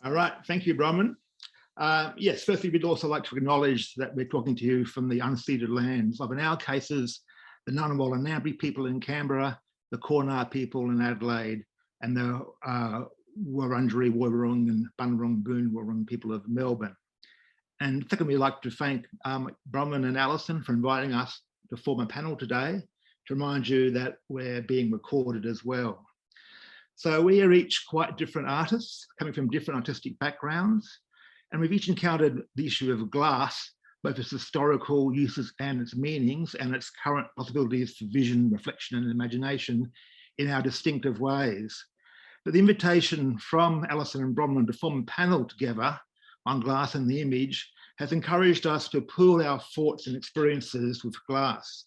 All right, thank you, Bronwyn. Yes, firstly, we'd also like to acknowledge that we're talking to you from the unceded lands of, in our cases, the Ngunnawal and Ngambri people in Canberra, the Kaurna people in Adelaide, and the Wurundjeri, Woiwurrung and Bunurong Boonwurrung people of Melbourne. And secondly, we'd like to thank Bronwyn and Alison for inviting us to form a panel today to remind you that we're being recorded as well. So we are each quite different artists coming from different artistic backgrounds, and we've each encountered the issue of glass, both its historical uses and its meanings and its current possibilities for vision, reflection and imagination in our distinctive ways. But the invitation from Alison and Bronwyn to form a panel together on glass and the image has encouraged us to pool our thoughts and experiences with glass.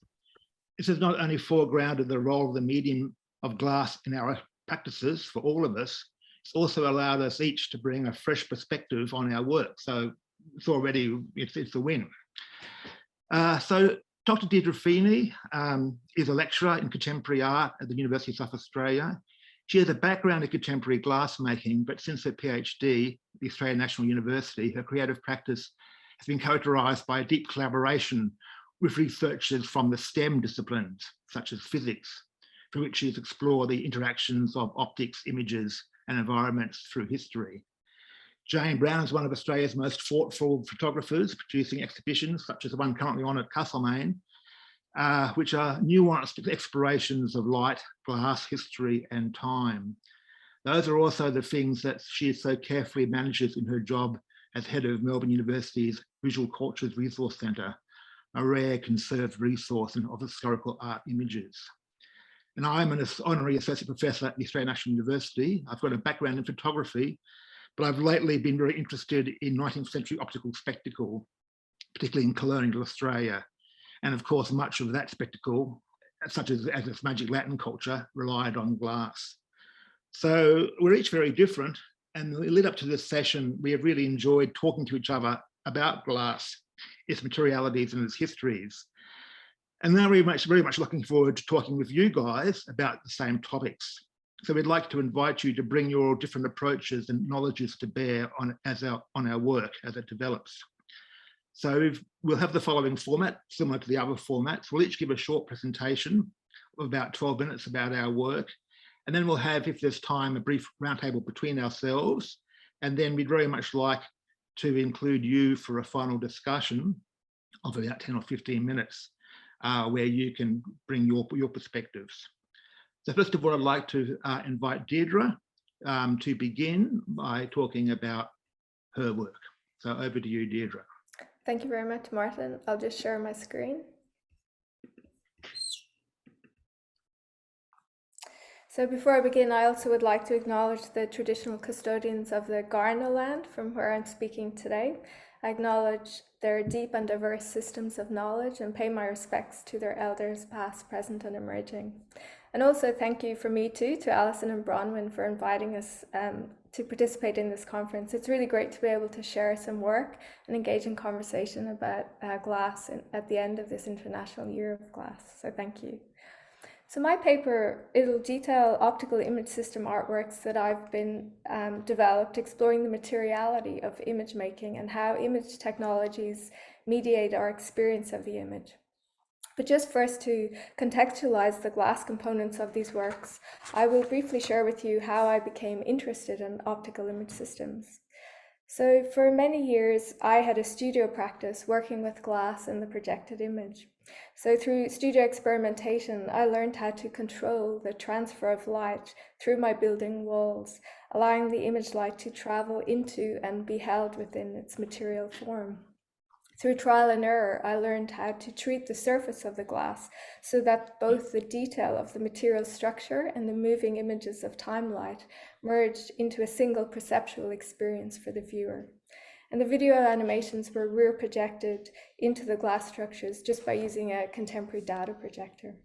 This has not only foregrounded the role of the medium of glass in our practices for all of us, it's also allowed us each to bring a fresh perspective on our work. So it's a win. So Dr. Deirdre Feeney is a lecturer in contemporary art at the University of South Australia. She has a background in contemporary glassmaking, but since her PhD at the Australian National University, her creative practice has been characterised by a deep collaboration with researchers from the STEM disciplines, such as physics, for which she has explored the interactions of optics, images, and environments through history. Jane Brown is one of Australia's most thoughtful photographers, producing exhibitions such as the one currently on at Castlemaine, which are nuanced explorations of light, glass, history, and time. Those are also the things that she so carefully manages in her job as head of Melbourne University's Visual Cultures Resource Centre, a rare conserved resource of historical art images. And I'm an honorary associate professor at the Australian National University. I've got a background in photography, but I've lately been very interested in 19th century optical spectacle, particularly in colonial Australia. And of course, much of that spectacle, such as its magic Latin culture, relied on glass. So we're each very different. And the lead up to this session, we have really enjoyed talking to each other about glass, its materialities and its histories. And now we're very much looking forward to talking with you guys about the same topics. So we'd like to invite you to bring your different approaches and knowledges to bear on our work as it develops. So we'll have the following format, similar to the other formats. We'll each give a short presentation of about 12 minutes about our work. And then we'll have, if there's time, a brief roundtable between ourselves. And then we'd very much like to include you for a final discussion of about 10 or 15 minutes, where you can bring your perspectives. So first of all, I'd like to invite Deirdre to begin by talking about her work. So over to you, Deirdre. Thank you very much, Martyn. I'll just share my screen. So before I begin, I also would like to acknowledge the traditional custodians of the Kaurna land from where I'm speaking today. I acknowledge their deep and diverse systems of knowledge and pay my respects to their elders past, present and emerging. And also thank you from me too to Alison and Bronwyn for inviting us to participate in this conference. It's really great to be able to share some work and engage in conversation about glass at the end of this International Year of Glass. So thank you. So my paper, it'll detail optical image system artworks that I've been developed exploring the materiality of image making and how image technologies mediate our experience of the image. But just first to contextualize the glass components of these works, I will briefly share with you how I became interested in optical image systems. So for many years, I had a studio practice working with glass and the projected image. So through studio experimentation, I learned how to control the transfer of light through my building walls, allowing the image light to travel into and be held within its material form. Through trial and error, I learned how to treat the surface of the glass so that both the detail of the material structure and the moving images of time light merged into a single perceptual experience for the viewer. And the video animations were rear projected into the glass structures just by using a contemporary data projector.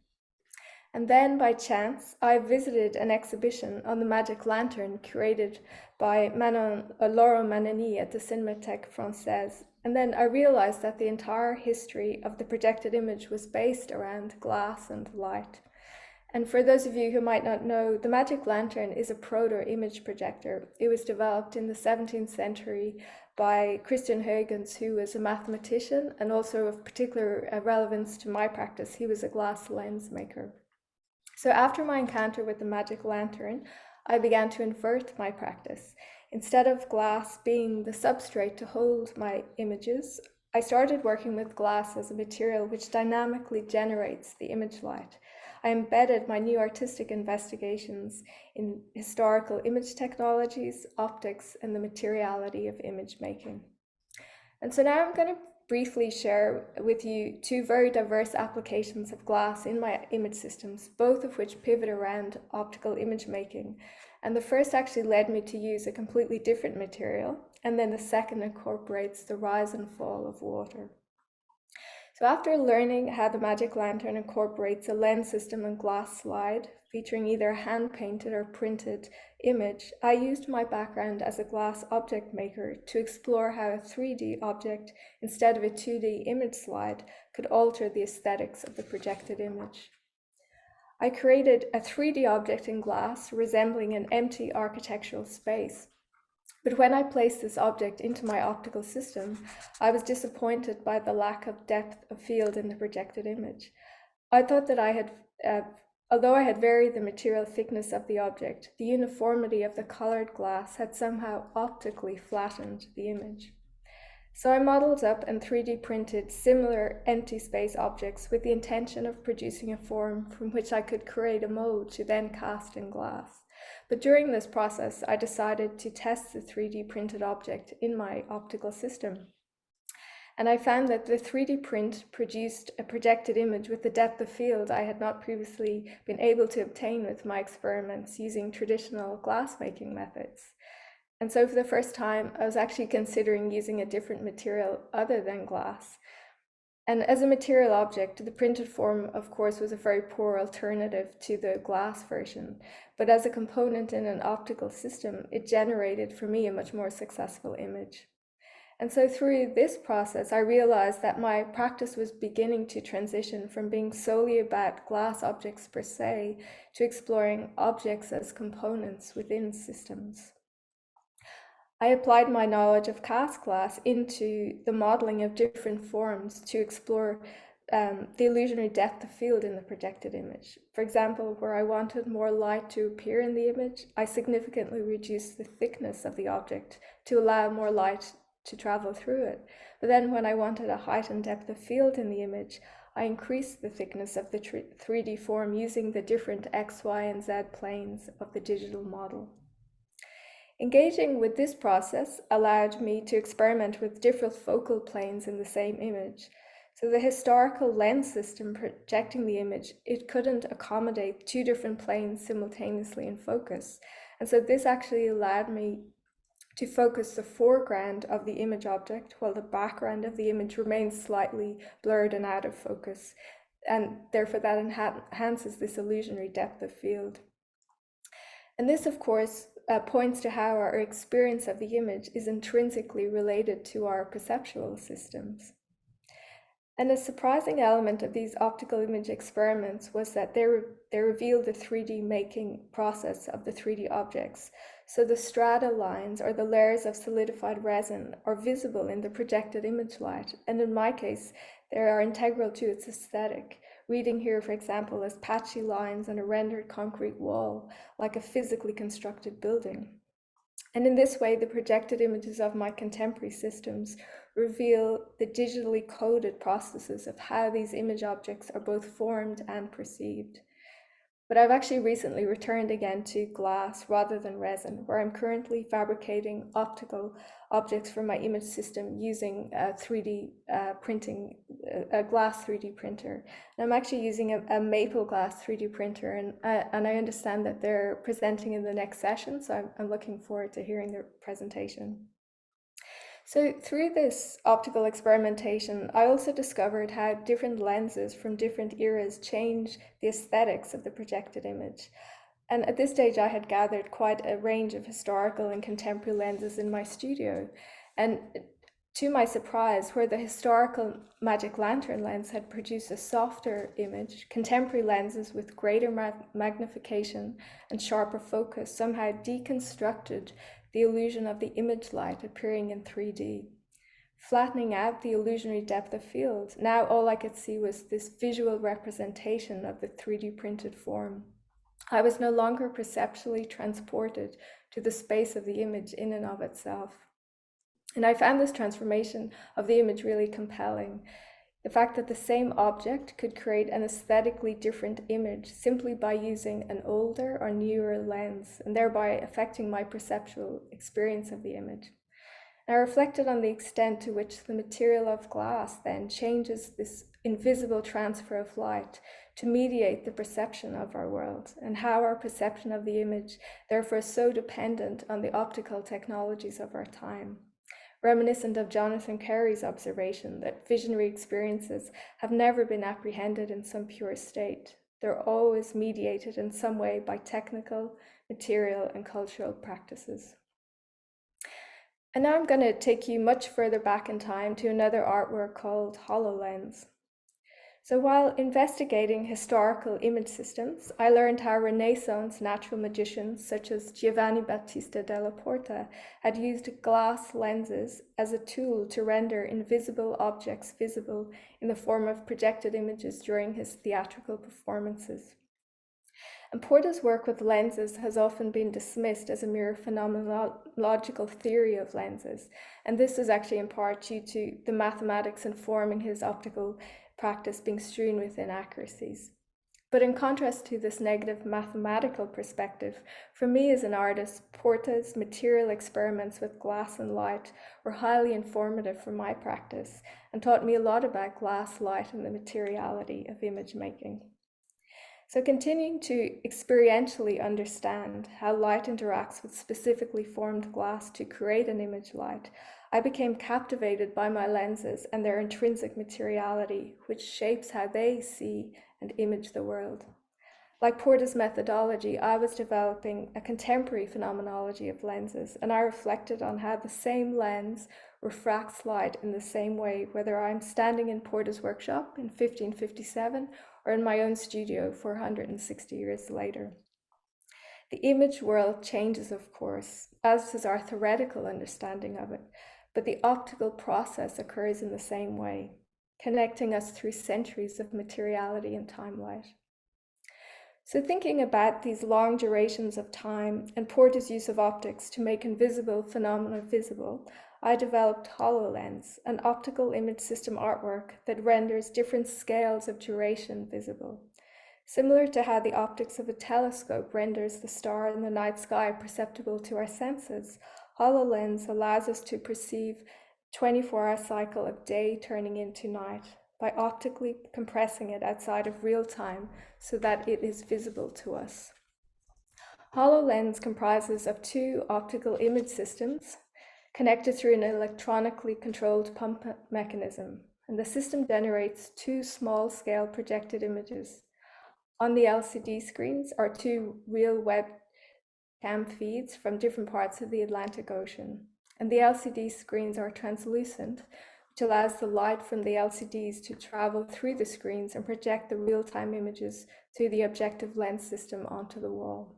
And then by chance, I visited an exhibition on the Magic Lantern curated by Laurent Manani at the Cinémathèque Française. And then I realized that the entire history of the projected image was based around glass and light. And for those of you who might not know, the magic lantern is a proto-image projector. It was developed in the 17th century by Christian Huygens, who was a mathematician and also of particular relevance to my practice. He was a glass lens maker. So after my encounter with the magic lantern, I began to invert my practice. Instead of glass being the substrate to hold my images, I started working with glass as a material which dynamically generates the image light. I embedded my new artistic investigations in historical image technologies, optics, and the materiality of image making. And so now I'm going to briefly share with you two very diverse applications of glass in my image systems, both of which pivot around optical image making. And the first actually led me to use a completely different material, and then the second incorporates the rise and fall of water. So after learning how the magic lantern incorporates a lens system and glass slide, featuring either a hand-painted or printed image, I used my background as a glass object maker to explore how a 3D object, instead of a 2D image slide, could alter the aesthetics of the projected image. I created a 3D object in glass resembling an empty architectural space. But when I placed this object into my optical system, I was disappointed by the lack of depth of field in the projected image. I thought that although I had varied the material thickness of the object, the uniformity of the colored glass had somehow optically flattened the image. So I modeled up and 3D printed similar empty space objects with the intention of producing a form from which I could create a mold to then cast in glass. But during this process, I decided to test the 3D printed object in my optical system. And I found that the 3D print produced a projected image with the depth of field I had not previously been able to obtain with my experiments using traditional glassmaking methods. And so for the first time, I was actually considering using a different material other than glass. And as a material object, the printed form, of course, was a very poor alternative to the glass version. But as a component in an optical system, it generated for me a much more successful image. And so through this process, I realized that my practice was beginning to transition from being solely about glass objects per se to exploring objects as components within systems. I applied my knowledge of cast glass into the modeling of different forms to explore the illusionary depth of field in the projected image. For example, where I wanted more light to appear in the image, I significantly reduced the thickness of the object to allow more light to travel through it. But then when I wanted a heightened depth of field in the image, I increased the thickness of the 3D form using the different X, Y, and Z planes of the digital model. Engaging with this process allowed me to experiment with different focal planes in the same image. So the historical lens system projecting the image, it couldn't accommodate two different planes simultaneously in focus. And so this actually allowed me to focus the foreground of the image object while the background of the image remains slightly blurred and out of focus. And therefore that enhances this illusionary depth of field. And this, of course, points to how our experience of the image is intrinsically related to our perceptual systems. And a surprising element of these optical image experiments was that they revealed the 3D making process of the 3D objects. So the strata lines, or the layers of solidified resin, are visible in the projected image light. And in my case, they are integral to its aesthetic. Reading here, for example, as patchy lines on a rendered concrete wall, like a physically constructed building. And in this way, the projected images of my contemporary systems reveal the digitally coded processes of how these image objects are both formed and perceived. But I've actually recently returned again to glass rather than resin, where I'm currently fabricating optical objects for my image system using a 3D printing, a glass 3D printer. And I'm actually using a maple glass 3D printer, and I understand that they're presenting in the next session, so I'm looking forward to hearing their presentation. So through this optical experimentation, I also discovered how different lenses from different eras change the aesthetics of the projected image. And at this stage, I had gathered quite a range of historical and contemporary lenses in my studio. And To my surprise, where the historical magic lantern lens had produced a softer image, contemporary lenses with greater magnification and sharper focus somehow deconstructed the illusion of the image light appearing in 3D. Flattening out the illusionary depth of field, now all I could see was this visual representation of the 3D printed form. I was no longer perceptually transported to the space of the image in and of itself. And I found this transformation of the image really compelling. The fact that the same object could create an aesthetically different image simply by using an older or newer lens, and thereby affecting my perceptual experience of the image. I reflected on the extent to which the material of glass then changes this invisible transfer of light to mediate the perception of our world, and how our perception of the image therefore is so dependent on the optical technologies of our time. Reminiscent of Jonathan Carey's observation that visionary experiences have never been apprehended in some pure state. They're always mediated in some way by technical, material, and cultural practices. And now I'm going to take you much further back in time to another artwork called HoloLens. So while investigating historical image systems, I learned how Renaissance natural magicians such as Giovanni Battista della Porta had used glass lenses as a tool to render invisible objects visible in the form of projected images during his theatrical performances. And Porta's work with lenses has often been dismissed as a mere phenomenological theory of lenses, and this is actually in part due to the mathematics informing his optical practice being strewn with inaccuracies. But in contrast to this negative mathematical perspective, for me as an artist, Porta's material experiments with glass and light were highly informative for my practice and taught me a lot about glass, light, and the materiality of image making. So continuing to experientially understand how light interacts with specifically formed glass to create an image light, I became captivated by my lenses and their intrinsic materiality, which shapes how they see and image the world. Like Porta's methodology, I was developing a contemporary phenomenology of lenses, and I reflected on how the same lens refracts light in the same way, whether I'm standing in Porta's workshop in 1557 or in my own studio 460 years later. The image world changes, of course, as does our theoretical understanding of it, but the optical process occurs in the same way, connecting us through centuries of materiality and time-light. So thinking about these long durations of time and Porta's use of optics to make invisible phenomena visible, I developed HoloLens, an optical image system artwork that renders different scales of duration visible. Similar to how the optics of a telescope renders the star in the night sky perceptible to our senses, HoloLens allows us to perceive 24-hour cycle of day turning into night by optically compressing it outside of real time so that it is visible to us. HoloLens comprises of two optical image systems connected through an electronically controlled pump mechanism, and the system generates two small-scale projected images. On the LCD screens are two real webcam feeds from different parts of the Atlantic Ocean, and the LCD screens are translucent, which allows the light from the LCDs to travel through the screens and project the real-time images through the objective lens system onto the wall.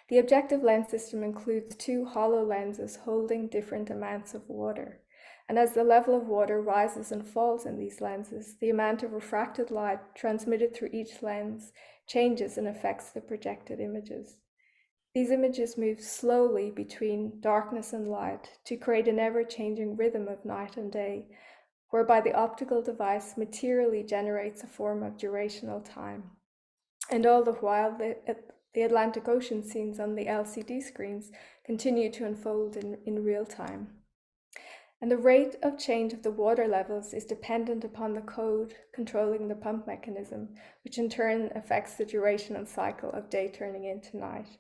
The objective lens system includes two hollow lenses holding different amounts of water. And as the level of water rises and falls in these lenses, the amount of refracted light transmitted through each lens changes and affects the projected images. These images move slowly between darkness and light to create an ever-changing rhythm of night and day, whereby the optical device materially generates a form of durational time. And all the while, the Atlantic Ocean scenes on the LCD screens continue to unfold in real time. And the rate of change of the water levels is dependent upon the code controlling the pump mechanism, which in turn affects the duration and cycle of day turning into night.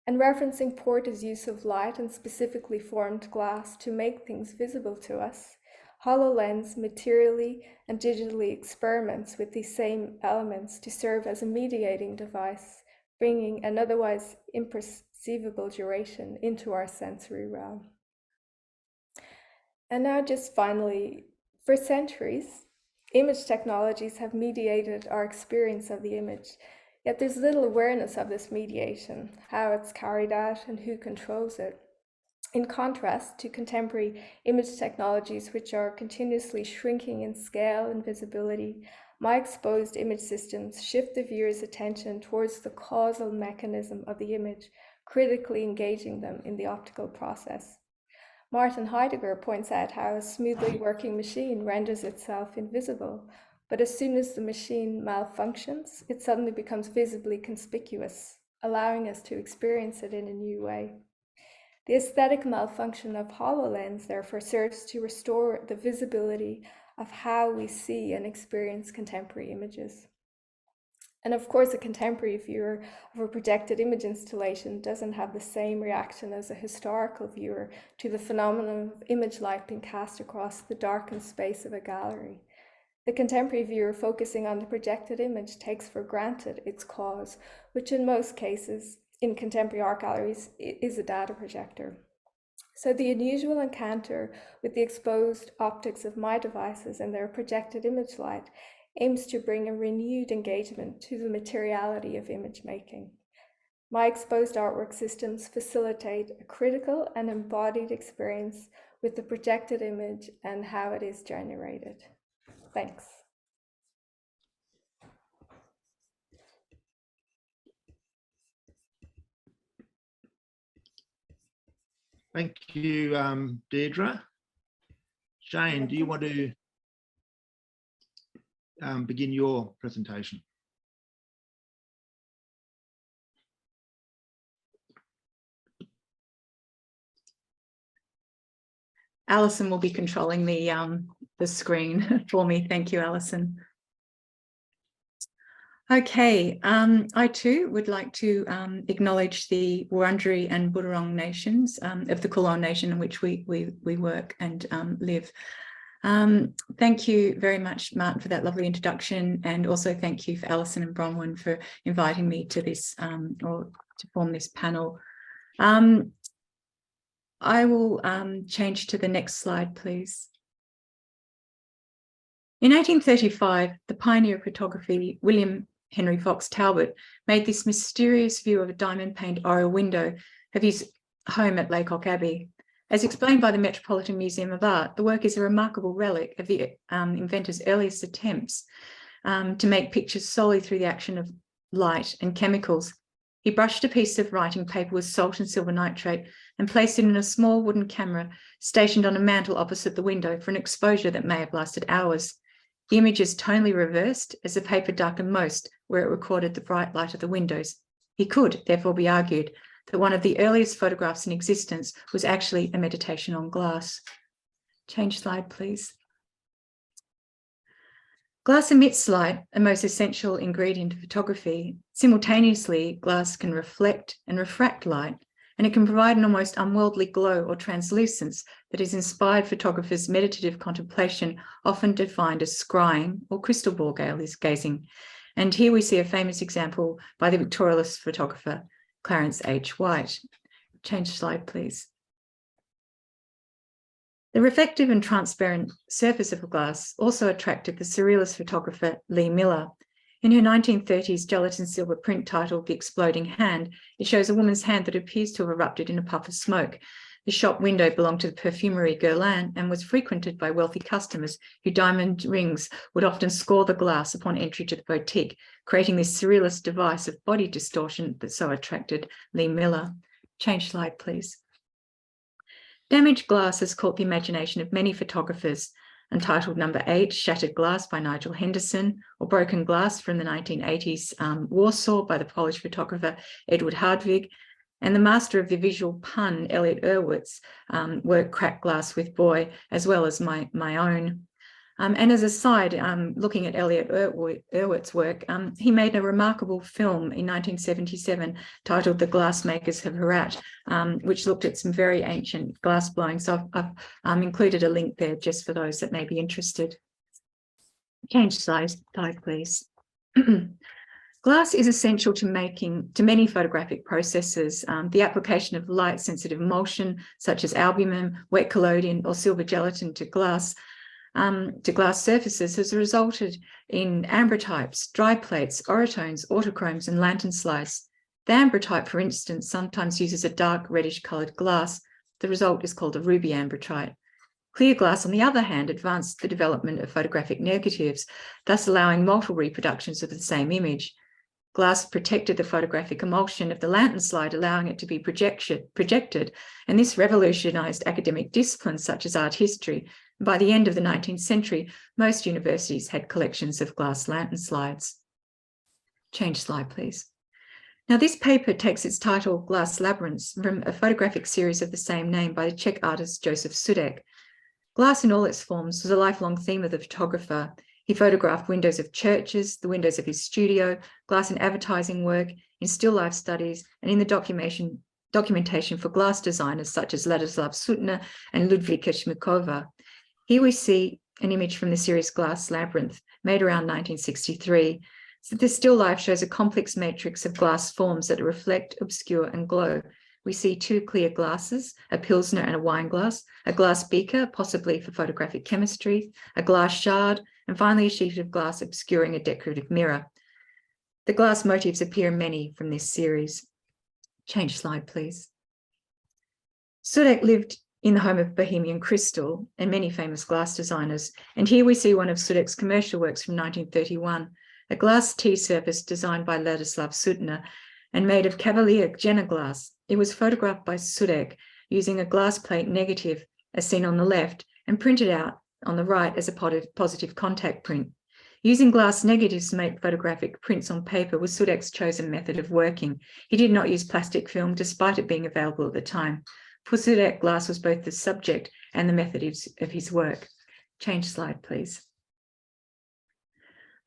And referencing Porta's use of light and specifically formed glass to make things visible to us, HoloLens materially and digitally experiments with these same elements to serve as a mediating device, bringing an otherwise imperceivable duration into our sensory realm. And now just finally, for centuries, image technologies have mediated our experience of the image, yet there's little awareness of this mediation, how it's carried out and who controls it. In contrast to contemporary image technologies, which are continuously shrinking in scale and visibility, my exposed image systems shift the viewer's attention towards the causal mechanism of the image, critically engaging them in the optical process. Martin Heidegger points out how a smoothly working machine renders itself invisible, but as soon as the machine malfunctions, it suddenly becomes visibly conspicuous, allowing us to experience it in a new way. The aesthetic malfunction of HoloLens, therefore, serves to restore the visibility of how we see and experience contemporary images. And of course, a contemporary viewer of a projected image installation doesn't have the same reaction as a historical viewer to the phenomenon of image light being cast across the darkened space of a gallery. The contemporary viewer focusing on the projected image takes for granted its cause, which in most cases, in contemporary art galleries, is a data projector. So the unusual encounter with the exposed optics of my devices and their projected image light aims to bring a renewed engagement to the materiality of image making. My exposed artwork systems facilitate a critical and embodied experience with the projected image and how it is generated. Thanks. Thank you, Deirdre. Jane, do you want to begin your presentation? Alison will be controlling the screen for me. Thank you, Alison. Okay, I too would like to acknowledge the Wurundjeri and Boonwurrung nations of the Kulin Nation in which we work and live. Thank you very much, Martyn, for that lovely introduction, and also thank you for Alison and Bronwyn for inviting me to this or to form this panel. I will change to the next slide, please. In 1835, the pioneer of photography, William Henry Fox Talbot, made this mysterious view of a diamond-paned oriel window of his home at Laycock Abbey. As explained by the Metropolitan Museum of Art, the work is a remarkable relic of the inventor's earliest attempts to make pictures solely through the action of light and chemicals. He brushed a piece of writing paper with salt and silver nitrate and placed it in a small wooden camera stationed on a mantel opposite the window for an exposure that may have lasted hours. The image is tonally reversed as the paper darkened most where it recorded the bright light of the windows. It could, therefore, be argued that one of the earliest photographs in existence was actually a meditation on glass. Change slide, please. Glass emits light, a most essential ingredient of photography. Simultaneously, glass can reflect and refract light, and it can provide an almost unworldly glow or translucence that has inspired photographers' meditative contemplation, often defined as scrying or crystal ball gazing. And here we see a famous example by the Victorialist photographer, Clarence H. White. Change slide, please. The reflective and transparent surface of glass also attracted the surrealist photographer Lee Miller. In her 1930s gelatin silver print titled The Exploding Hand, it shows a woman's hand that appears to have erupted in a puff of smoke. The shop window belonged to the perfumery Guerlain and was frequented by wealthy customers whose diamond rings would often score the glass upon entry to the boutique, creating this surrealist device of body distortion that so attracted Lee Miller. Change slide, please. Damaged glass has caught the imagination of many photographers. Entitled Number 8, Shattered Glass by Nigel Henderson, or Broken Glass from the 1980s Warsaw by the Polish photographer Edward Hardwig, and the master of the visual pun, Elliot Erwitt's work Cracked Glass with Boy, as well as my own. And as a side, looking at Elliot Erwitt's work, he made a remarkable film in 1977 titled The Glassmakers of Herat, which looked at some very ancient glass blowing. So I've included a link there just for those that may be interested. Change slide, please. Glass is essential to many photographic processes. The application of light-sensitive emulsion, such as albumin, wet collodion, or silver gelatin to glass surfaces has resulted in ambrotypes, dry plates, oratones, autochromes, and lantern slides. The ambrotype, for instance, sometimes uses a dark reddish-coloured glass. The result is called a ruby ambrotype. Clear glass, on the other hand, advanced the development of photographic negatives, thus allowing multiple reproductions of the same image. Glass protected the photographic emulsion of the lantern slide, allowing it to be projected, and this revolutionised academic disciplines such as art history. By the end of the 19th century, most universities had collections of glass lantern slides. Change slide, please. Now, this paper takes its title, Glass Labyrinths, from a photographic series of the same name by the Czech artist Josef Sudek. Glass in all its forms was a lifelong theme of the photographer. He photographed windows of churches, the windows of his studio, glass in advertising work, in still life studies, and in the documentation for glass designers such as Ladislav Suttner and Ludwika Šmíková. Here we see an image from the series Glass Labyrinth, made around 1963. So this still life shows a complex matrix of glass forms that reflect, obscure, and glow. We see two clear glasses, a Pilsner and a wine glass, a glass beaker, possibly for photographic chemistry, a glass shard, and finally a sheet of glass obscuring a decorative mirror. The glass motifs appear in many from this series. Change slide, please. Sudek lived in the home of Bohemian Crystal and many famous glass designers, and here we see one of Sudek's commercial works from 1931, a glass tea surface designed by Ladislav Suttner and made of Cavalier Jenner glass. It was photographed by Sudek using a glass plate negative, as seen on the left, and printed out on the right as a positive contact print. Using glass negatives to make photographic prints on paper was Sudek's chosen method of working. He did not use plastic film, despite it being available at the time. For Sudek, glass was both the subject and the method of his work. Change slide, please.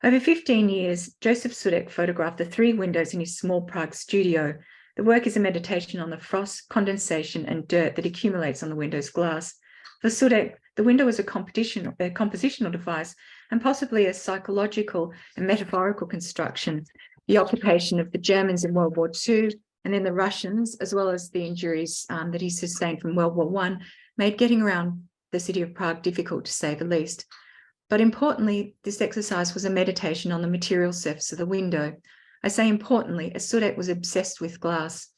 Over 15 years, Josef Sudek photographed the 3 windows in his small Prague studio. The work is a meditation on the frost, condensation, and dirt that accumulates on the window's glass. For Sudek, the window was a compositional device and possibly a psychological and metaphorical construction. The occupation of the Germans in World War II and then the Russians, as well as the injuries that he sustained from World War I, made getting around the city of Prague difficult, to say the least. But importantly, this exercise was a meditation on the material surface of the window. I say importantly, as Sudek was obsessed with glass.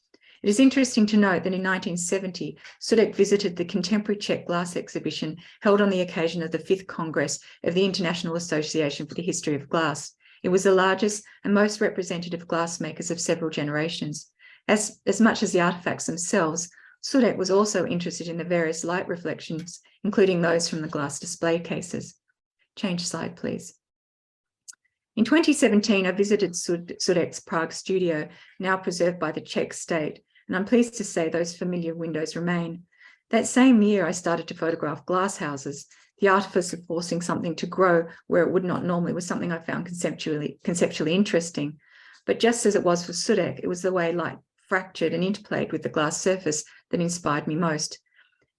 It is interesting to note that in 1970, Sudek visited the Contemporary Czech Glass exhibition held on the occasion of the 5th Congress of the International Association for the History of Glass. It was the largest and most representative glassmakers of several generations. As much as the artifacts themselves, Sudek was also interested in the various light reflections, including those from the glass display cases. Change slide, please. In 2017, I visited Sudek's Prague studio, now preserved by the Czech state, and I'm pleased to say those familiar windows remain. That same year, I started to photograph glass houses. The artifice of forcing something to grow where it would not normally was something I found conceptually interesting. But just as it was for Sudek, it was the way light fractured and interplayed with the glass surface that inspired me most.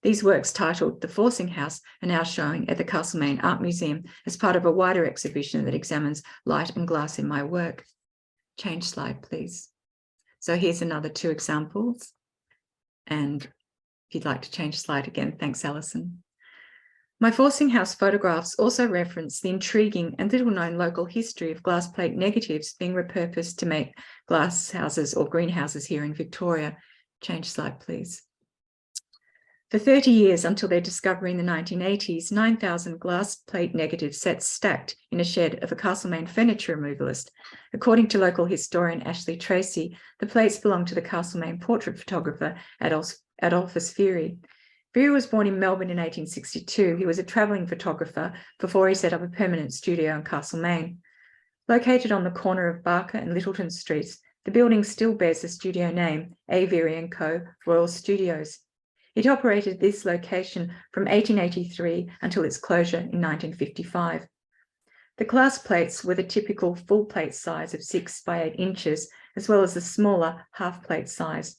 These works, titled The Forcing House, are now showing at the Castlemaine Art Museum as part of a wider exhibition that examines light and glass in my work. Change slide, please. So here's another 2 examples. And if you'd like to change slide again, thanks, Alison. My Forcing House photographs also reference the intriguing and little-known local history of glass plate negatives being repurposed to make glass houses or greenhouses here in Victoria. Change slide, please. For 30 years, until their discovery in the 1980s, 9,000 glass plate negative sets stacked in a shed of a Castlemaine furniture removalist. According to local historian Ashley Tracy, the plates belonged to the Castlemaine portrait photographer Adolphus Fury. Fury was born in Melbourne in 1862. He was a travelling photographer before he set up a permanent studio in Castlemaine. Located on the corner of Barker and Littleton Streets, the building still bears the studio name, Avery & Co. Royal Studios. It operated this location from 1883 until its closure in 1955. The glass plates were the typical full plate size of 6 by 8 inches, as well as the smaller half plate size.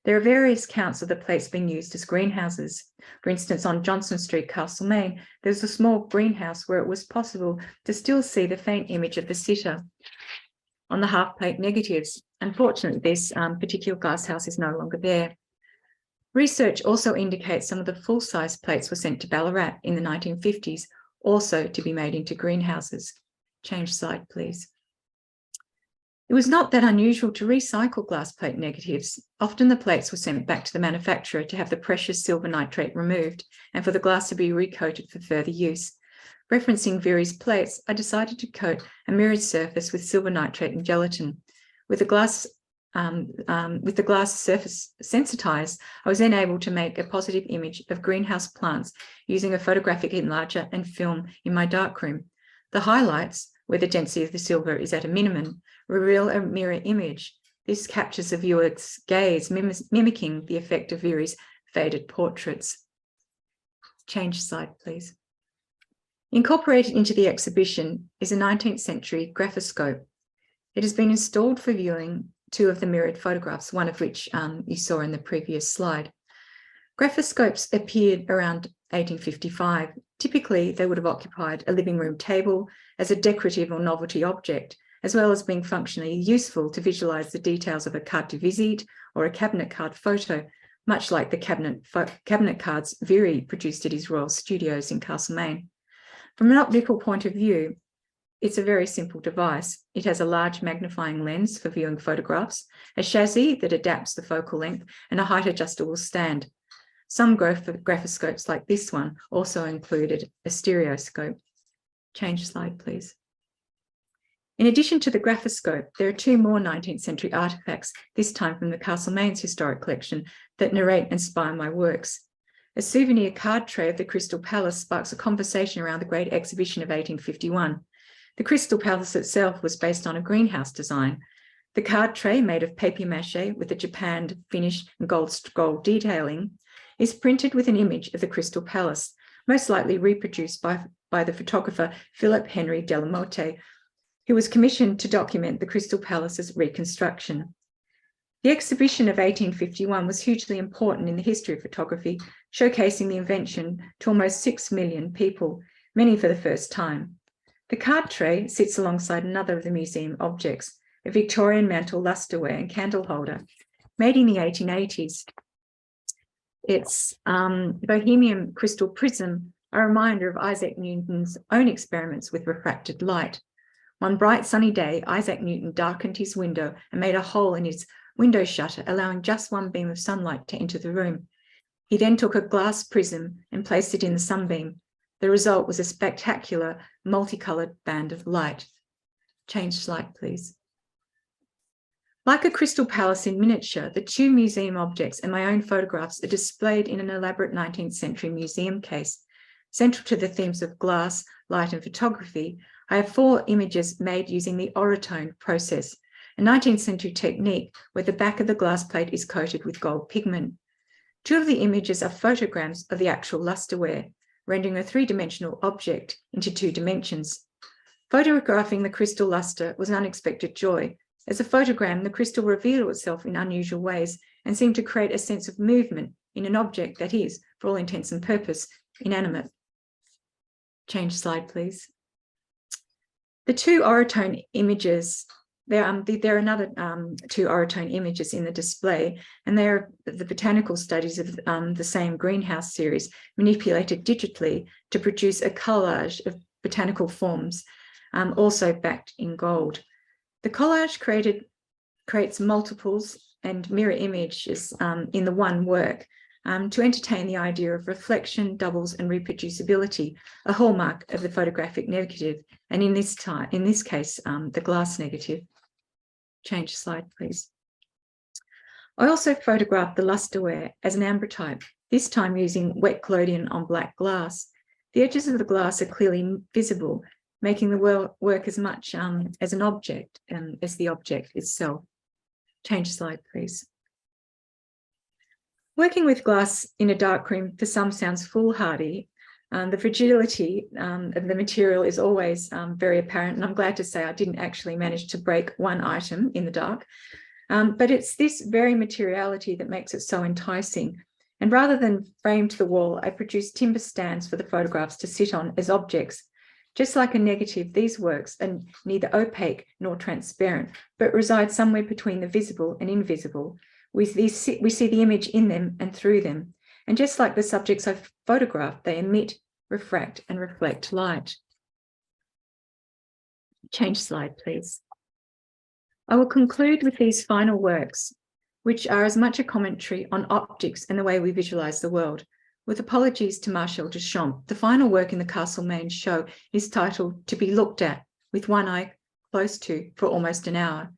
There are various counts of the plates being used as greenhouses. For instance, on Johnson Street, Castlemaine, there's a small greenhouse where it was possible to still see the faint image of the sitter. on the half-plate negatives. Unfortunately, this particular glasshouse is no longer there. Research also indicates some of the full-size plates were sent to Ballarat in the 1950s, also to be made into greenhouses. Change slide, please. It was not that unusual to recycle glass plate negatives. Often the plates were sent back to the manufacturer to have the precious silver nitrate removed and for the glass to be recoated for further use. Referencing Veery's plates, I decided to coat a mirrored surface with silver nitrate and gelatin. With the glass surface sensitized, I was then able to make a positive image of greenhouse plants using a photographic enlarger and film in my darkroom. The highlights, where the density of the silver is at a minimum, reveal a mirror image. This captures the viewer's gaze, mimicking the effect of Veery's faded portraits. Change slide, please. Incorporated into the exhibition is a 19th century graphoscope. It has been installed for viewing two of the mirrored photographs, one of which you saw in the previous slide. Graphoscopes appeared around 1855. Typically, they would have occupied a living room table as a decorative or novelty object, as well as being functionally useful to visualize the details of a carte de visite or a cabinet card photo, much like the cabinet cards Veery produced at his Royal Studios in Castlemaine. From an optical point of view, it's a very simple device. It has a large magnifying lens for viewing photographs, a chassis that adapts the focal length, and a height adjustable stand. Some graphoscopes like this one also included a stereoscope. Change slide, please. In addition to the graphoscope, there are two more 19th century artifacts, this time from the Castlemaine's historic collection, that narrate and inspire my works. A souvenir card tray of the Crystal Palace sparks a conversation around the Great Exhibition of 1851. The Crystal Palace itself was based on a greenhouse design. The card tray, made of papier-mâché with a japanned finish and gold detailing, is printed with an image of the Crystal Palace, most likely reproduced by the photographer Philip Henry Delamotte, who was commissioned to document the Crystal Palace's reconstruction. The exhibition of 1851 was hugely important in the history of photography, showcasing the invention to almost 6 million people, many for the first time. The card tray sits alongside another of the museum objects, a Victorian mantle lustreware and candle holder, made in the 1880s. Its Bohemian crystal prism, a reminder of Isaac Newton's own experiments with refracted light. One bright sunny day, Isaac Newton darkened his window and made a hole in his window shutter, allowing just one beam of sunlight to enter the room. He then took a glass prism and placed it in the sunbeam. The result was a spectacular, multicolored band of light. Change slide, please. Like a Crystal Palace in miniature, the two museum objects and my own photographs are displayed in an elaborate 19th century museum case. Central to the themes of glass, light, and photography, I have 4 images made using the orotone process, a 19th century technique where the back of the glass plate is coated with gold pigment. 2 of the images are photograms of the actual lustreware, rendering a 3-dimensional object into 2 dimensions. Photographing the crystal luster was an unexpected joy. As a photogram, the crystal revealed itself in unusual ways and seemed to create a sense of movement in an object that is, for all intents and purposes, inanimate. Change slide, please. The 2 orotone images, there are another 2 orotone images in the display, and they're the botanical studies of the same greenhouse series, manipulated digitally to produce a collage of botanical forms, also backed in gold. The collage creates multiples and mirror images in the one work to entertain the idea of reflection, doubles, and reproducibility, a hallmark of the photographic negative, and in this case, the glass negative. Change slide, please. I also photographed the lustreware as an ambrotype, this time using wet collodion on black glass. The edges of the glass are clearly visible, making the work as much as an object as the object itself. Change slide, please. Working with glass in a darkroom for some sounds foolhardy. The fragility of the material is always very apparent, and I'm glad to say I didn't actually manage to break one item in the dark. But it's this very materiality that makes it so enticing. And rather than framed to the wall, I produced timber stands for the photographs to sit on as objects. Just like a negative, these works are neither opaque nor transparent, but reside somewhere between the visible and invisible. We see the image in them and through them. And just like the subjects I've photographed, they emit, refract, and reflect light. Change slide, please. I will conclude with these final works, which are as much a commentary on optics and the way we visualize the world. With apologies to Marcel Duchamp, the final work in the Castlemaine show is titled To Be Looked At, with one eye close to for almost an hour.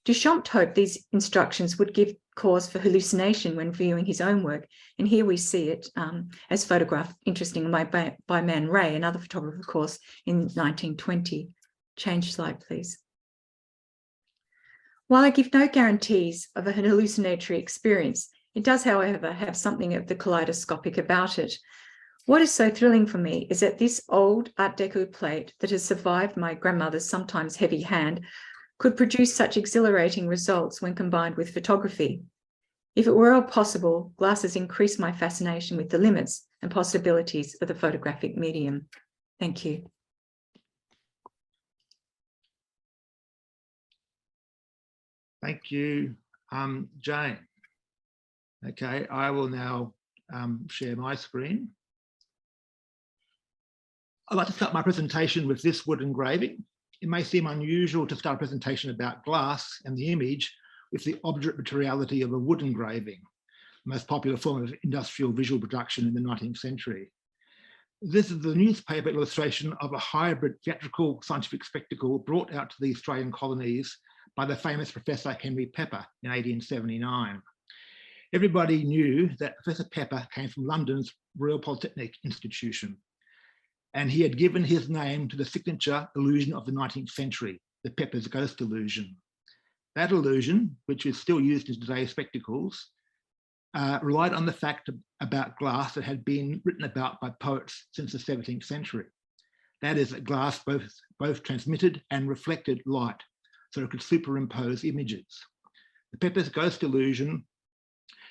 Duchamp hoped these instructions would give cause for hallucination when viewing his own work, and here we see it as photographed, interestingly, by Man Ray, another photographer, of course, in 1920. Change slide, please. While I give no guarantees of a hallucinatory experience, it does, however, have something of the kaleidoscopic about it. What is so thrilling for me is that this old Art Deco plate that has survived my grandmother's sometimes heavy hand could produce such exhilarating results when combined with photography. If it were all possible, glasses increase my fascination with the limits and possibilities of the photographic medium. Thank you. Thank you, Jane. Okay, I will now share my screen. I'd like to start my presentation with this wood engraving. It may seem unusual to start a presentation about glass and the image with the object materiality of a wood engraving, the most popular form of industrial visual production in the 19th century. This is the newspaper illustration of a hybrid theatrical scientific spectacle brought out to the Australian colonies by the famous Professor Henry Pepper in 1879. Everybody knew that Professor Pepper came from London's Royal Polytechnic Institution, and he had given his name to the signature illusion of the 19th century, the Pepper's ghost illusion. That illusion, which is still used in today's spectacles, relied on the fact about glass that had been written about by poets since the 17th century. That is, that glass both transmitted and reflected light, so it could superimpose images. The Pepper's ghost illusion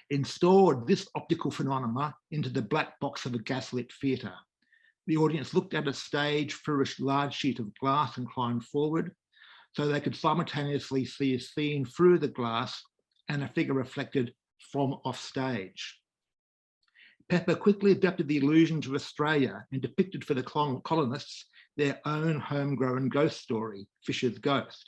installed this optical phenomena into the black box of a gaslit theatre. The audience looked at a stage through a large sheet of glass inclined forward, so they could simultaneously see a scene through the glass and a figure reflected from off stage. Pepper quickly adapted the illusion to Australia and depicted for the colonists their own homegrown ghost story, Fisher's Ghost.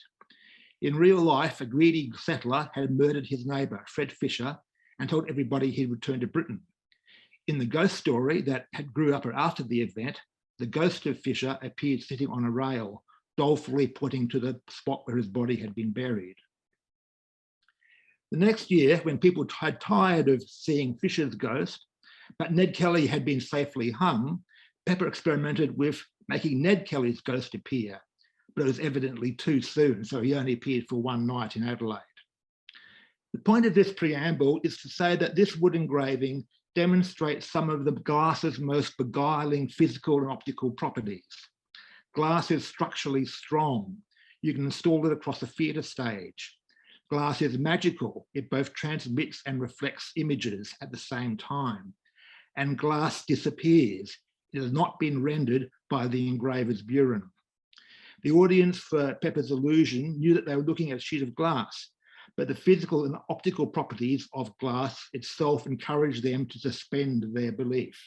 In real life, a greedy settler had murdered his neighbour, Fred Fisher, and told everybody he'd returned to Britain. In the ghost story that had grew up after the event, the ghost of Fisher appeared sitting on a rail, dolefully pointing to the spot where his body had been buried. The next year, when people had tired of seeing Fisher's ghost, but Ned Kelly had been safely hung, Pepper experimented with making Ned Kelly's ghost appear, but it was evidently too soon, so he only appeared for one night in Adelaide. The point of this preamble is to say that this wood engraving demonstrates some of the glass's most beguiling physical and optical properties. Glass is structurally strong. You can install it across a theatre stage. Glass is magical. It both transmits and reflects images at the same time. And glass disappears. It has not been rendered by the engraver's burin. The audience for Pepper's illusion knew that they were looking at a sheet of glass, but the physical and optical properties of glass itself encouraged them to suspend their belief.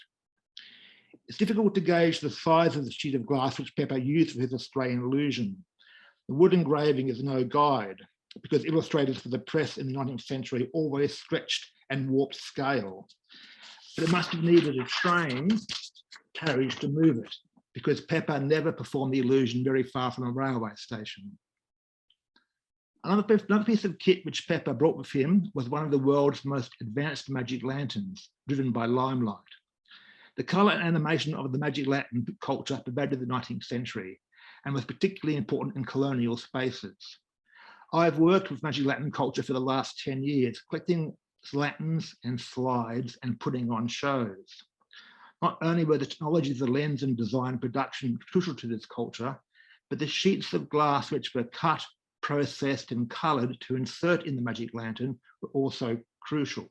It's difficult to gauge the size of the sheet of glass which Pepper used for his Australian illusion. The wood engraving is no guide, because illustrators for the press in the 19th century always stretched and warped scale. But it must have needed a train carriage to move it, because Pepper never performed the illusion very far from a railway station. Another piece of kit which Pepper brought with him was one of the world's most advanced magic lanterns, driven by limelight. The colour and animation of the magic lantern culture pervaded the 19th century and was particularly important in colonial spaces. I've worked with magic lantern culture for the last 10 years, collecting lanterns and slides and putting on shows. Not only were the technologies of lens and design production crucial to this culture, but the sheets of glass which were cut, processed and coloured to insert in the magic lantern were also crucial.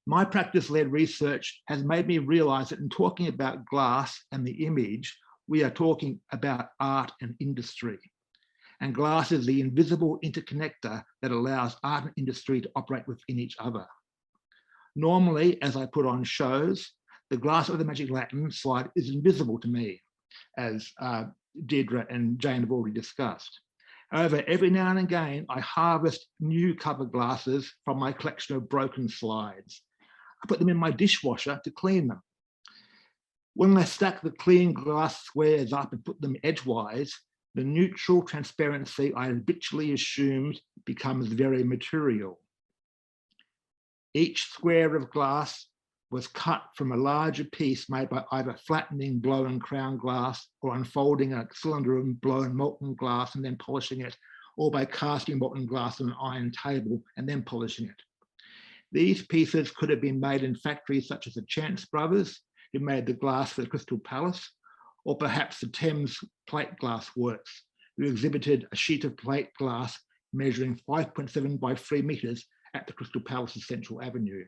My practice-led research has made me realise that in talking about glass and the image, we are talking about art and industry. And glass is the invisible interconnector that allows art and industry to operate within each other. Normally, as I put on shows, the glass of the Magic Lantern slide is invisible to me, as Deirdre and Jane have already discussed. However, every now and again, I harvest new cover glasses from my collection of broken slides. I put them in my dishwasher to clean them. When I stack the clean glass squares up and put them edgewise, the neutral transparency I habitually assumed becomes very material. Each square of glass was cut from a larger piece made by either flattening blown crown glass or unfolding a cylinder of blown molten glass and then polishing it, or by casting molten glass on an iron table and then polishing it. These pieces could have been made in factories such as the Chance Brothers, who made the glass for the Crystal Palace, or perhaps the Thames Plate Glass Works, who exhibited a sheet of plate glass measuring 5.7 by 3 meters at the Crystal Palace's Central Avenue.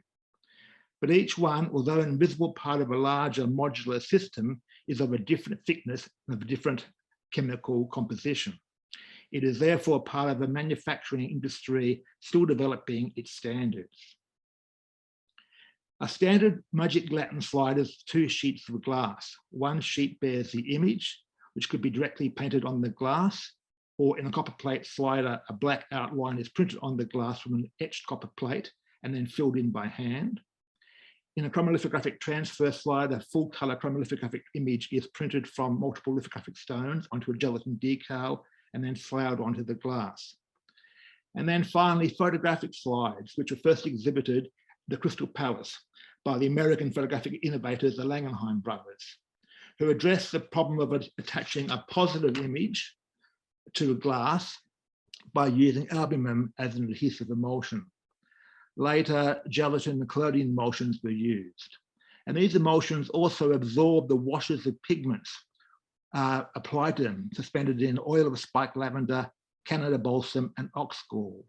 But each one, although an invisible part of a larger modular system, is of a different thickness and of a different chemical composition. It is therefore part of a manufacturing industry still developing its standards. A standard Magic Lantern slide is 2 sheets of glass. One sheet bears the image, which could be directly painted on the glass, or in a copper plate slider, a black outline is printed on the glass from an etched copper plate and then filled in by hand. In a chromolithographic transfer slide, a full color chromolithographic image is printed from multiple lithographic stones onto a gelatin decal and then sloughed onto the glass. And then finally, photographic slides, which were first exhibited at the Crystal Palace by the American photographic innovators, the Langenheim brothers, who addressed the problem of attaching a positive image to a glass by using albumin as an adhesive emulsion. Later, gelatin and collodion emulsions were used. And these emulsions also absorb the washes of pigments applied to them, suspended in oil of spiked lavender, Canada balsam, and ox gall.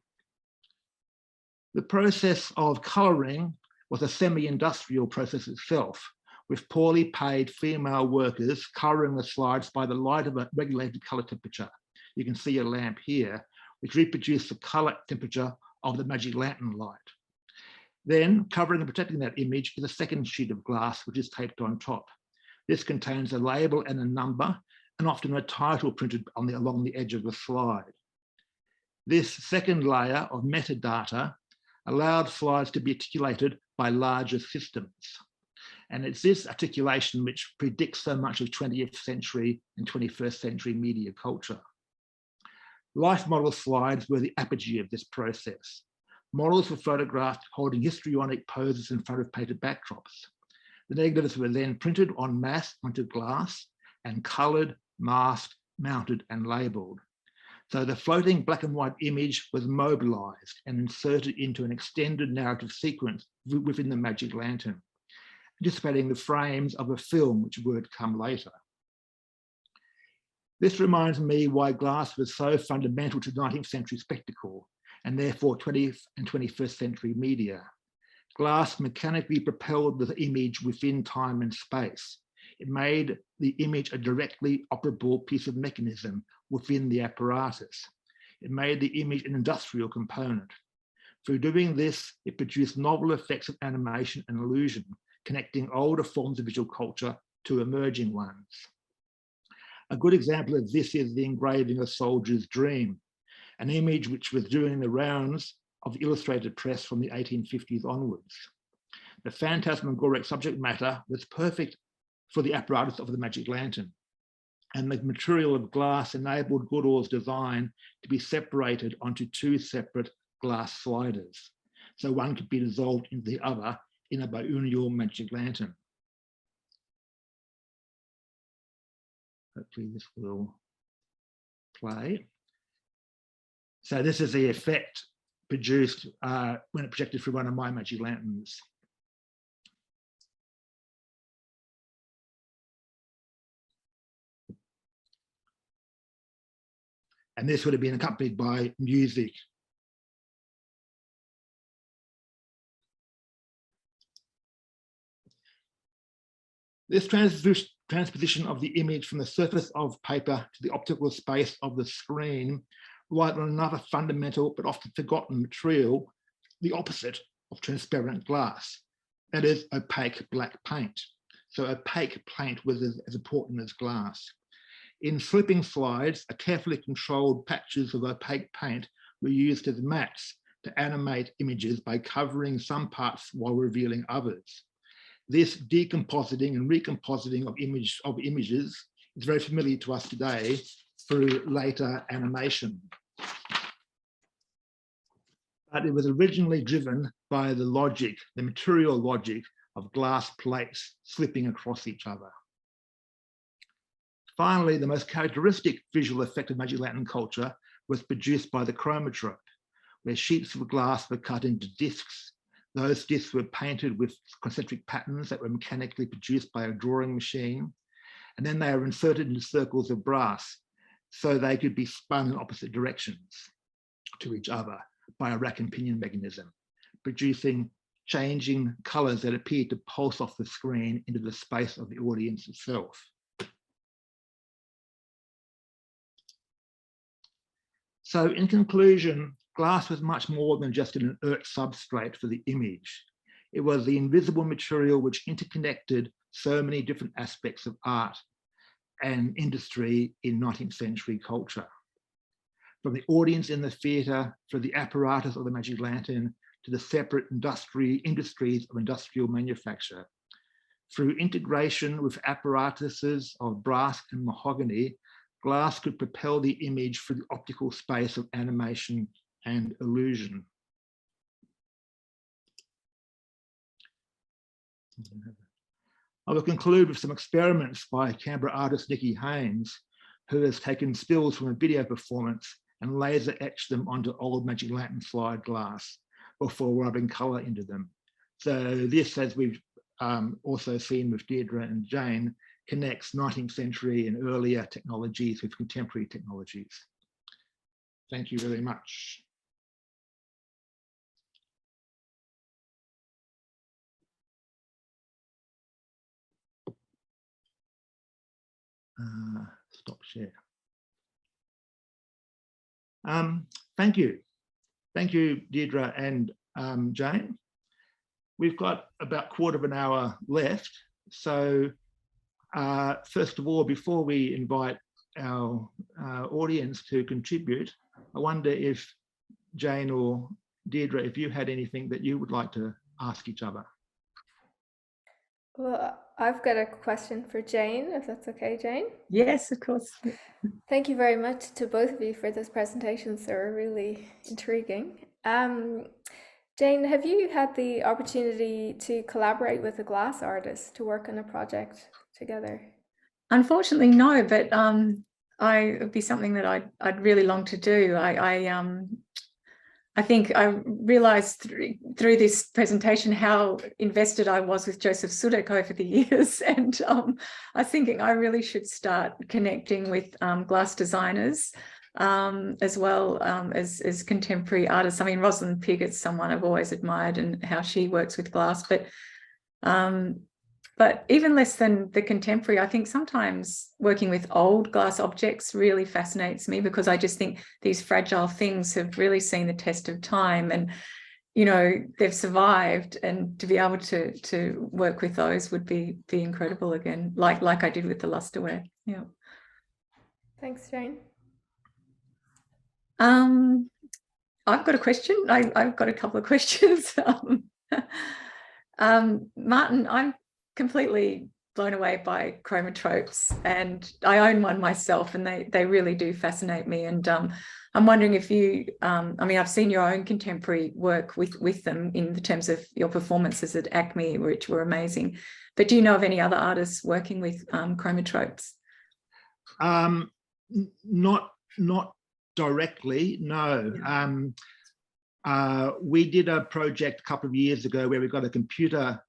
The process of colouring was a semi-industrial process itself, with poorly paid female workers colouring the slides by the light of a regulated colour temperature. You can see a lamp here, which reproduced the colour temperature of the Magic Lantern light. Then, covering and protecting that image is a second sheet of glass, which is taped on top. This contains a label and a number, and often a title printed along the edge of the slide. This second layer of metadata allowed slides to be articulated by larger systems. And it's this articulation which predicts so much of 20th century and 21st century media culture. Life model slides were the apogee of this process. Models were photographed holding histrionic poses in front of painted backdrops. The negatives were then printed en masse onto glass and coloured, masked, mounted, and labelled. So the floating black and white image was mobilised and inserted into an extended narrative sequence within the Magic Lantern, anticipating the frames of a film which would come later. This reminds me why glass was so fundamental to 19th century spectacle, and therefore 20th and 21st century media. Glass mechanically propelled the image within time and space. It made the image a directly operable piece of mechanism within the apparatus. It made the image an industrial component. Through doing this, it produced novel effects of animation and illusion, connecting older forms of visual culture to emerging ones. A good example of this is the engraving of Soldier's Dream, an image which was doing the rounds of the illustrated press from the 1850s onwards. The phantasmagoric subject matter was perfect for the apparatus of the Magic Lantern, and the material of glass enabled Goodall's design to be separated onto 2 separate glass sliders, so one could be dissolved into the other in a biennial Magic Lantern. Hopefully this will play. So this is the effect produced when it projected through one of my Magic Lanterns. And this would have been accompanied by music. This transposition of the image from the surface of paper to the optical space of the screen relied on another fundamental but often forgotten material, the opposite of transparent glass, that is opaque black paint. So opaque paint was as important as glass. In slipping slides, a carefully controlled patches of opaque paint were used as mats to animate images by covering some parts while revealing others. This decompositing and recompositing of images is very familiar to us today through later animation. But it was originally driven by the logic, the material logic of glass plates slipping across each other. Finally, the most characteristic visual effect of Magic Lantern culture was produced by the chromatrope, where sheets of glass were cut into discs. Those discs were painted with concentric patterns that were mechanically produced by a drawing machine. And then they were inserted into circles of brass so they could be spun in opposite directions to each other by a rack and pinion mechanism, producing changing colors that appeared to pulse off the screen into the space of the audience itself. So in conclusion, glass was much more than just an inert substrate for the image. It was the invisible material which interconnected so many different aspects of art and industry in 19th century culture. From the audience in the theatre, through the apparatus of the Magic Lantern, to the separate industries of industrial manufacture. Through integration with apparatuses of brass and mahogany, glass could propel the image through the optical space of animation and illusion. I will conclude with some experiments by Canberra artist Nikki Haynes, who has taken stills from a video performance and laser etched them onto old Magic Lantern slide glass before rubbing colour into them. So this, as we've also seen with Deirdre and Jane, connects 19th century and earlier technologies with contemporary technologies. Thank you very much. Stop share. Thank you. Thank you, Deirdre and Jane. We've got about a quarter of an hour left. So first of all, before we invite our audience to contribute, I wonder if Jane or Deirdre, if you had anything that you would like to ask each other. Well, I've got a question for Jane, if that's okay, Jane. Yes, of course. Thank you very much to both of you for those presentations. They were really intriguing. Jane, have you had the opportunity to collaborate with a glass artist to work on a project together? Unfortunately, no, but it would be something that I'd really long to do. I think I realised through this presentation how invested I was with Joseph Sudek over the years, and I was thinking I really should start connecting with glass designers as well as contemporary artists. I mean, Rosalind Piggott's someone I've always admired and how she works with glass, but even less than the contemporary, I think sometimes working with old glass objects really fascinates me, because I just think these fragile things have really seen the test of time, and, you know, they've survived, and to be able to work with those would be incredible again, like I did with the lusterware. Yeah. Thanks, Jane. I've got a question. I've got a couple of questions. Martyn, I'm completely blown away by chromatropes, and I own one myself, and they really do fascinate me. And I'm wondering if you, I mean, I've seen your own contemporary work with them in the terms of your performances at Acme, which were amazing. But do you know of any other artists working with chromatropes? Not directly, no. We did a project a couple of years ago where we got a computer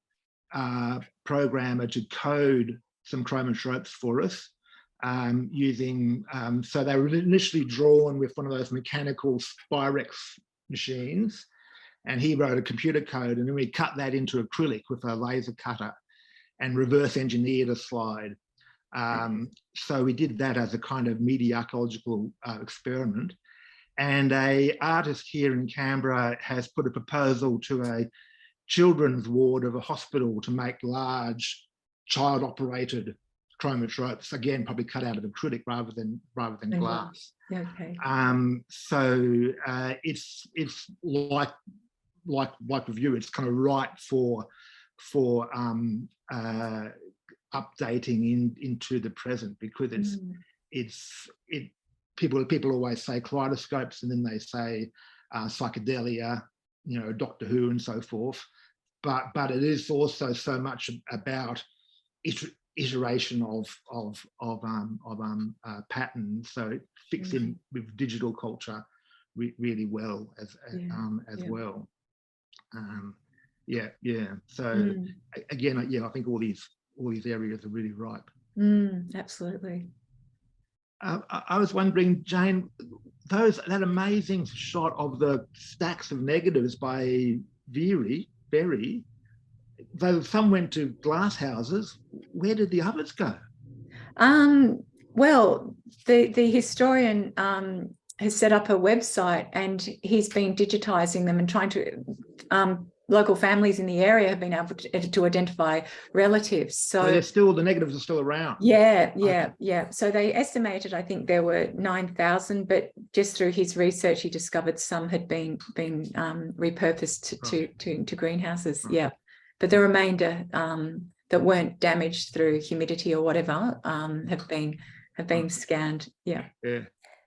programmer to code some chromatropes for us using, so they were initially drawn with one of those mechanical Spirex machines, and he wrote a computer code, and then we cut that into acrylic with a laser cutter and reverse engineered a slide. So we did that as a kind of media archaeological experiment. And a artist here in Canberra has put a proposal to a children's ward of a hospital to make large child-operated chromatropes, again, probably cut out of acrylic rather than glass. Yeah, okay. So it's like with you, it's kind of right for updating into the present, because people always say kaleidoscopes, and then they say psychedelia, you know, Doctor Who and so forth. But it is also so much about iteration of patterns. So it fits in with digital culture really well as well. So again, I think all these areas are really ripe. Absolutely. I was wondering, Jane, that amazing shot of the stacks of negatives by Berry, though some went to glass houses, where did the others go? Well, the historian has set up a website, and he's been digitizing them and trying to local families in the area have been able to identify relatives. So the negatives are still around. Yeah. So they estimated, I think there were 9,000, but just through his research, he discovered some had been repurposed to greenhouses. Right. Yeah, but the remainder that weren't damaged through humidity or whatever have been scanned. Yeah.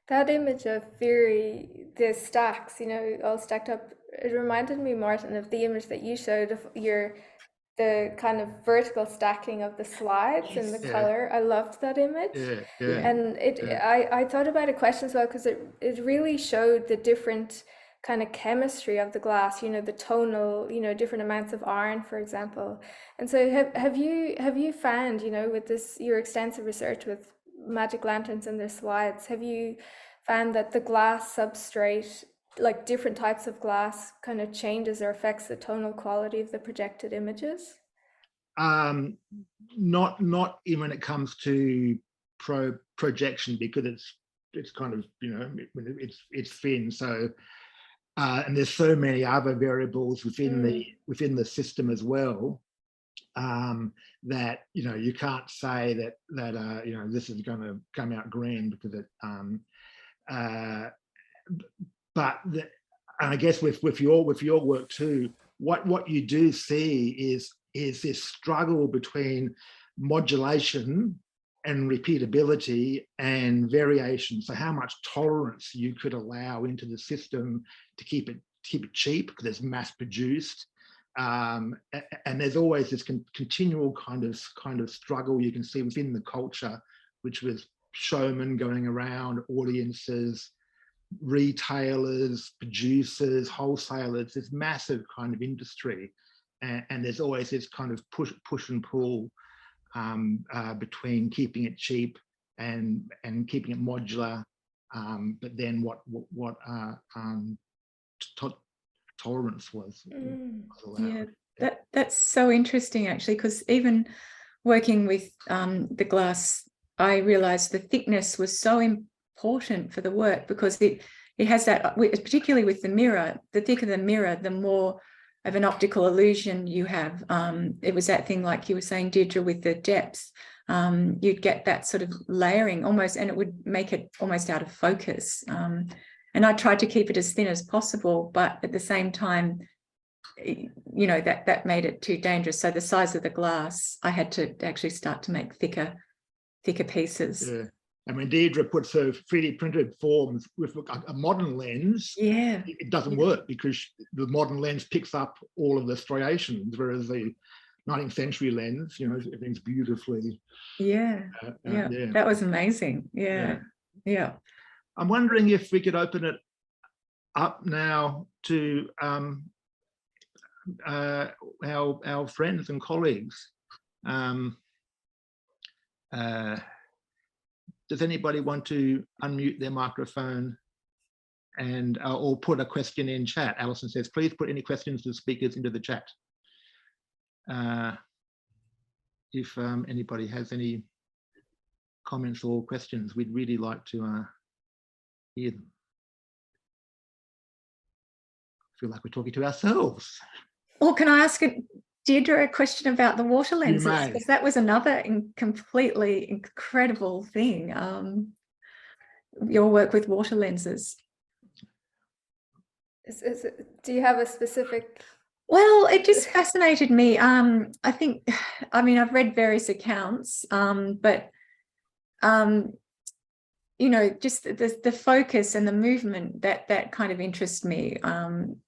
That image of the stacks, you know, all stacked up, it reminded me, Martyn, of the image that you showed of the kind of vertical stacking of the slides and the color. I loved that image. And I thought about a question as well, because it really showed the different kind of chemistry of the glass, you know, the tonal, you know, different amounts of iron, for example. And so have you found, you know, with your extensive research with magic lanterns and their slides, have you found that the glass substrate, like different types of glass, kind of changes or affects the tonal quality of the projected images? Not even when it comes to projection, because it's kind of, you know, it's thin. So and there's so many other variables within the system as well, that, you know, you can't say that you know, this is going to come out green, because it and I guess with your work too, what you do see is this struggle between modulation and repeatability and variation. So how much tolerance you could allow into the system to keep it cheap, because it's mass produced. And there's always this continual kind of struggle you can see within the culture, which was showmen going around, audiences, retailers, producers, wholesalers. This massive kind of industry, and there's always this kind of push and pull between keeping it cheap and keeping it modular, but then what tolerance was allowed. Yeah, that's so interesting, actually, because even working with the glass, I realized the thickness was so important for the work, because it has that, particularly with the mirror, the thicker the mirror, the more of an optical illusion you have. It was that thing, like you were saying, Deirdre, with the depths. You'd get that sort of layering almost, and it would make it almost out of focus. And I tried to keep it as thin as possible, but at the same time, you know, that made it too dangerous. So the size of the glass, I had to actually start to make thicker pieces. Yeah. I mean, Deirdre puts her 3D printed forms with a modern lens. Yeah. It doesn't work, because the modern lens picks up all of the striations, whereas the 19th century lens, you know, everything's beautifully. Yeah. That was amazing. Yeah. I'm wondering if we could open it up now to our friends and colleagues. Does anybody want to unmute their microphone and or put a question in chat? Alison says, please put any questions to the speakers into the chat. If anybody has any comments or questions, we'd really like to hear them. I feel like we're talking to ourselves. Or can I ask Deirdre a question about the water lenses? You may. Because that was another completely incredible thing. Your work with water lenses. Do you have a specific? Well, it just fascinated me. I think, I mean, I've read various accounts, but you know, just the focus and the movement that kind of interests me.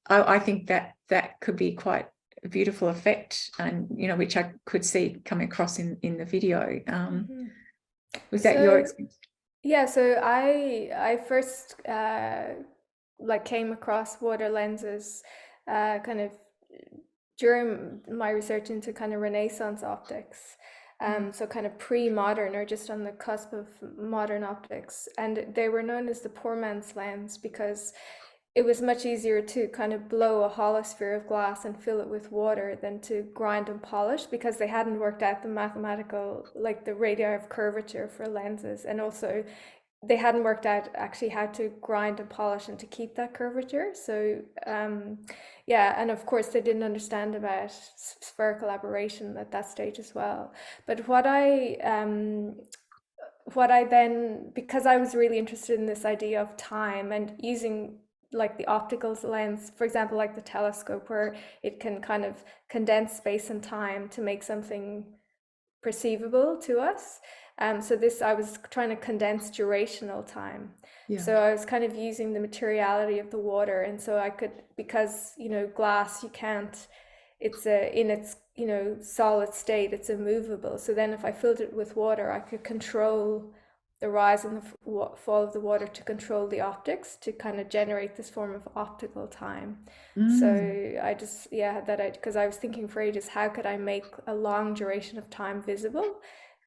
I think that could be quite a beautiful effect, and you know, which I could see coming across in the video. Was that your experience? Yeah, so I first like came across water lenses kind of during my research into kind of Renaissance optics. So kind of pre-modern, or just on the cusp of modern optics. And they were known as the poor man's lens because it was much easier to kind of blow a hollow sphere of glass and fill it with water than to grind and polish, because they hadn't worked out the mathematical, like the radii of curvature for lenses. And also they hadn't worked out actually how to grind and polish and to keep that curvature. So yeah, and of course they didn't understand about spherical aberration at that stage as well. But what I then, because I was really interested in this idea of time and using like the optical lens, for example, like the telescope, where it can kind of condense space and time to make something perceivable to us. So this, I was trying to condense durational time. Yeah. So I was kind of using the materiality of the water. And so I could, because, you know, glass, you can't, it's in its, you know, solid state, it's immovable. So then if I filled it with water, I could control the rise and the fall of the water to control the optics, to kind of generate this form of optical time. So I just, because I was thinking for ages, how could I make a long duration of time visible?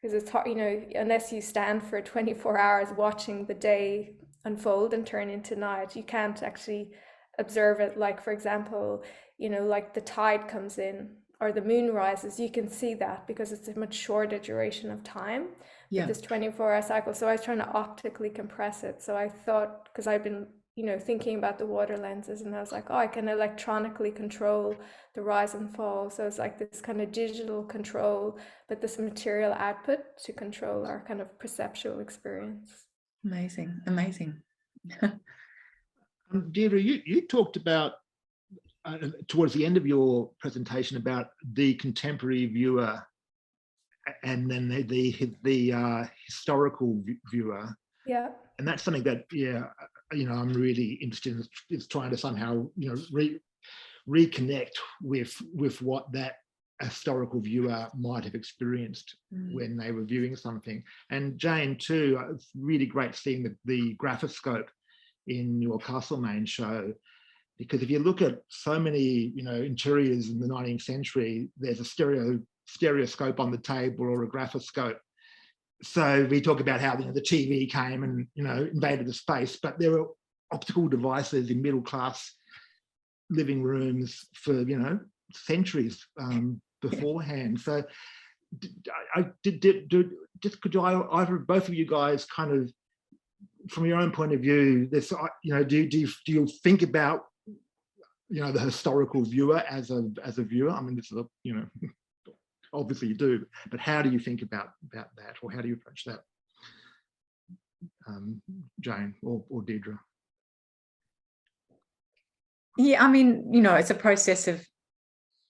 Because it's hard, you know, unless you stand for 24 hours watching the day unfold and turn into night, you can't actually observe it. Like, for example, you know, like the tide comes in or the moon rises, you can see that because it's a much shorter duration of time. Yeah. This 24-hour cycle. So I was trying to optically compress it. So I thought, because I've been, you know, thinking about the water lenses, and I was like, oh, I can electronically control the rise and fall. So it's like this kind of digital control, but this material output to control our kind of perceptual experience. Amazing, amazing. Deirdre, you talked about towards the end of your presentation about the contemporary viewer and then the historical viewer. Yeah. And that's something that, you know, I'm really interested in, is trying to somehow, you know, reconnect with what that historical viewer might have experienced when they were viewing something. And Jane too, it's really great seeing the graphoscope in your Castlemaine show, because if you look at so many, you know, interiors in the 19th century, there's a stereoscope on the table or a graphoscope. So we talk about how, you know, the TV came and, you know, invaded the space, but there were optical devices in middle class living rooms for, you know, centuries beforehand. So could either both of you guys kind of, from your own point of view, this, you know, do you think about, you know, the historical viewer as a viewer? I mean, this is a, you know, obviously you do, but how do you think about that, or how do you approach that, Jane or Deirdre? Yeah, I mean, you know, it's a process of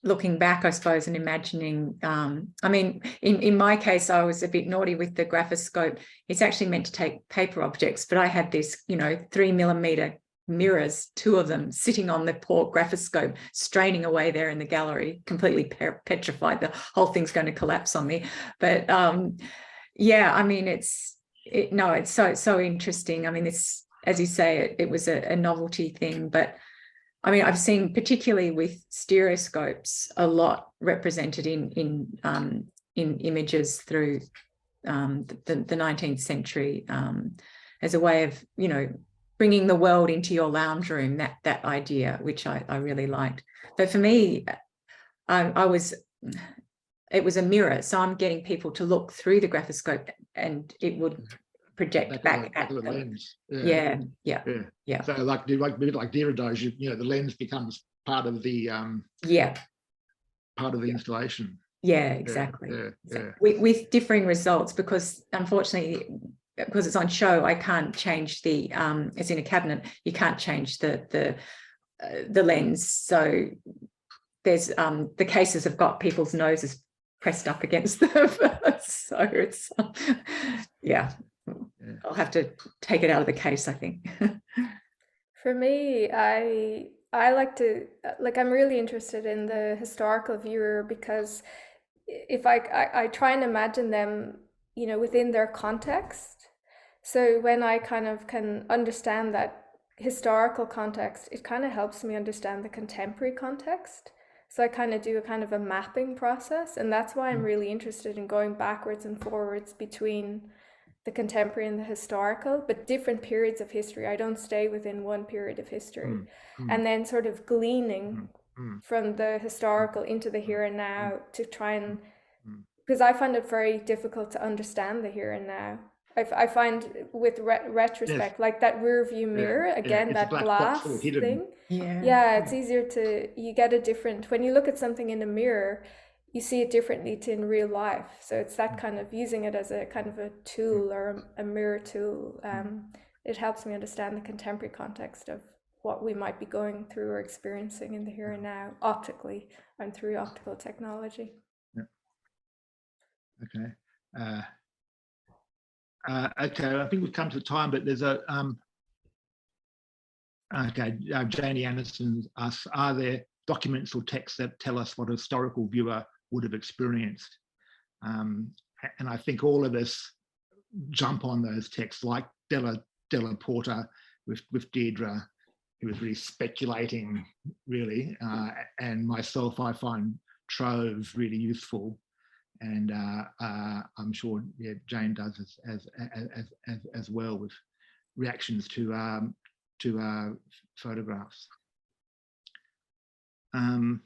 looking back, I suppose, and imagining. I mean, in my case, I was a bit naughty with the graphoscope. It's actually meant to take paper objects, but I had this, you know, 3mm mirrors, 2 of them sitting on the poor graphoscope, straining away there in the gallery, completely petrified. The whole thing's going to collapse on me. But yeah, I mean, it's so interesting. I mean, it's, as you say, it was a novelty thing, but I mean, I've seen, particularly with stereoscopes, a lot represented in images through the 19th century as a way of, you know, bringing the world into your lounge room, that idea, which I really liked. But for me, it was a mirror. So I'm getting people to look through the graphoscope and it would project back at the them. lens. Yeah. So like a bit like Deirdre does, you know, the lens becomes part of the installation. Yeah, exactly. Yeah. With differing results, because unfortunately, because it's on show, I can't change the it's in a cabinet, you can't change the lens. So there's the cases have got people's noses pressed up against them. So it's I'll have to take it out of the case, I think. For me, I like to, like, I'm really interested in the historical viewer, because if I try and imagine them, you know, within their context. So when I kind of can understand that historical context, it kind of helps me understand the contemporary context. So I kind of do a kind of a mapping process, and that's why I'm really interested in going backwards and forwards between the contemporary and the historical, but different periods of history. I don't stay within one period of history. And then sort of gleaning from the historical into the here and now to try and, because I find it very difficult to understand the here and now. I find with retrospect, like that rear view mirror, again, that glass thing. Yeah, it's easier to, you get a different, when you look at something in a mirror, you see it differently to in real life. So it's that kind of using it as a kind of a tool or a mirror tool. It helps me understand the contemporary context of what we might be going through or experiencing in the here and now, optically and through optical technology. Okay. Okay, I think we've come to time, but there's a Janie Anderson asks, are there documents or texts that tell us what a historical viewer would have experienced? And I think all of us jump on those texts, like Della Porta with Deirdre, who was really speculating, really, and myself, I find Trove really useful. And I'm sure Jane does as well, with reactions to photographs. Okay,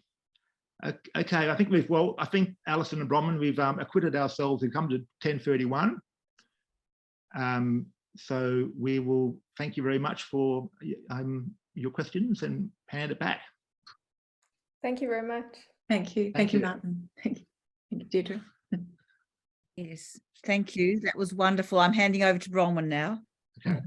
I think I think Alison and Bronwyn, we've acquitted ourselves. We've come to 10:31. So we will thank you very much for your questions and hand it back. Thank you very much. Thank you. Thank you, Martyn. Thank you, Deirdre. Yes, thank you. That was wonderful. I'm handing over to Bronwyn now. Okay.